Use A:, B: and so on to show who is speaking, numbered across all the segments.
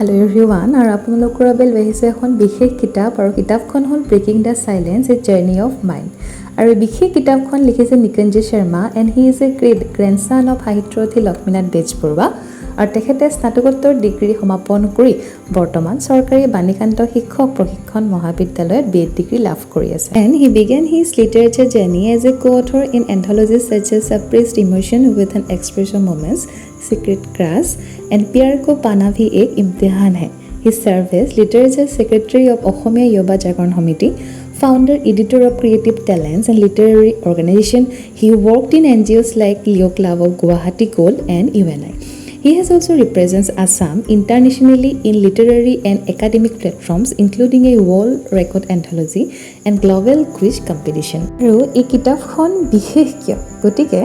A: Hello' everyone আৰু আপোনালোকৰ বাবে লৈ আহিছোঁ এখন বিশেষ কিতাপ আৰু কিতাপখন হ'ল breaking the challenge a journey of mind আৰু বিশেষ কিতাপখন লিখিছে Nikunja Sharma and he is a grandson of Sahityarathi Lakshminath Bezbaroa আৰু তেখেতে স্নাতকোত্তৰ ডিগ্ৰী সমাপন কৰি বৰ্তমান চৰকাৰী বাণীকান্ত শিক্ষক প্ৰশিক্ষণ মহাবিদ্যালয়ত BEd ডিগ্ৰী লাভ কৰি আছে and he began his literature journey as a co-author in anthologies such as Suppressed Emotion with an Expression Moments, Secret Crush and प्यार को पाना भी एक इम्तिहान है. He served as Literature Secretary of Ohomia Yuva Jagaran Samiti, founder, editor of Creative Talents and Literary Organization. He worked in NGOs like Leo Club of Guwahati Gold and UNI. He has also represents Assam internationally in literary and academic platforms, including a world record anthology and global quiz competition. আৰু এই কিতাপখন বিশেষ কিয় গতিকে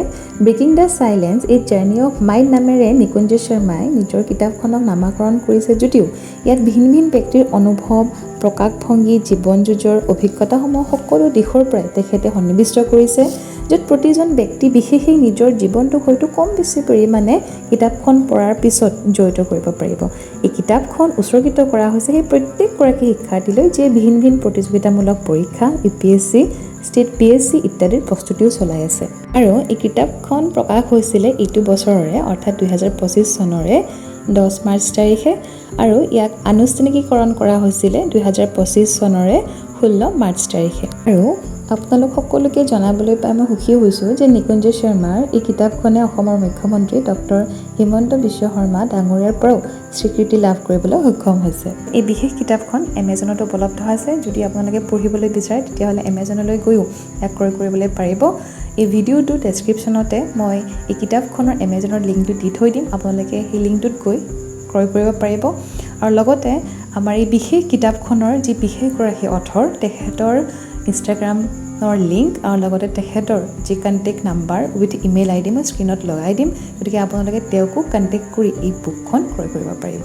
A: breaking the challenge a journey of mind নামেৰে নিকুঞ্জ শৰ্মাই নিজৰ কিতাপখনক নামাকৰণ কৰিছে যদিও ইয়াত ভিন ভিন ব্যক্তিৰ অনুভৱ প্ৰকাশভংগী জীৱন যুঁজৰ অভিজ্ঞতাসমূহ সকলো দিশৰ পৰাই তেখেতে সন্নিৱিষ্ট কৰিছে য'ত প্ৰতিজন ব্যক্তি বিশেষেই নিজৰ জীৱনটোক হয়তো কম বেছি পৰিমাণে কিতাপখন পঢ়াৰ পিছত জড়িত কৰিব পাৰিব এই কিতাপখন উৎসৰ্গিত কৰা হৈছে সেই প্ৰত্যেকগৰাকী শিক্ষাৰ্থীলৈ যিয়ে ভিন ভিন প্ৰতিযোগিতামূলক পৰীক্ষা UPSC ষ্টেট PSC ইত্যাদিৰ প্ৰস্তুতিও চলাই আছে আৰু এই কিতাপখন প্ৰকাশ হৈছিলে এইটো বছৰৰে অৰ্থাৎ 2025 চনৰে 10 মাৰ্চ তাৰিখে আৰু ইয়াক আনুষ্ঠানিকীকৰণ কৰা হৈছিলে 2025 চনৰে 16 মাৰ্চ তাৰিখে আৰু আপোনালোক সকলোকে জনাবলৈ পাই মই সুখী হৈছোঁ যে নিকুঞ্জ শৰ্মাৰ এই কিতাপখনে অসমৰ মুখ্যমন্ত্ৰী ডক্টৰ হিমন্ত বিশ্ব শৰ্মা ডাঙৰীয়াৰ পৰাও স্বীকৃতি লাভ কৰিবলৈ সক্ষম হৈছে এই বিশেষ কিতাপখন এমেজনত উপলব্ধ আছে যদি আপোনালোকে পঢ়িবলৈ বিচাৰে তেতিয়াহ'লে এমেজনলৈ গৈও ইয়াক ক্ৰয় কৰিবলৈ পাৰিব এই ভিডিঅ'টো ডেছক্ৰিপশ্যনতে মই এই কিতাপখনৰ এমেজনৰ লিংকটো দি থৈ দিম আপোনালোকে সেই লিংকটোত গৈ ক্ৰয় কৰিব পাৰিব আৰু লগতে আমাৰ এই বিশেষ কিতাপখনৰ যি বিশেষগৰাকী অথৰ তেখেতৰ ইনষ্টাগ্ৰামৰ লিংক আৰু লগতে তেখেতৰ যি contact number with email ID মই স্ক্ৰীণত লগাই দিম গতিকে আপোনালোকে তেওঁকো কণ্টেক্ট কৰি এই বুকখন ক্ৰয় কৰিব পাৰিব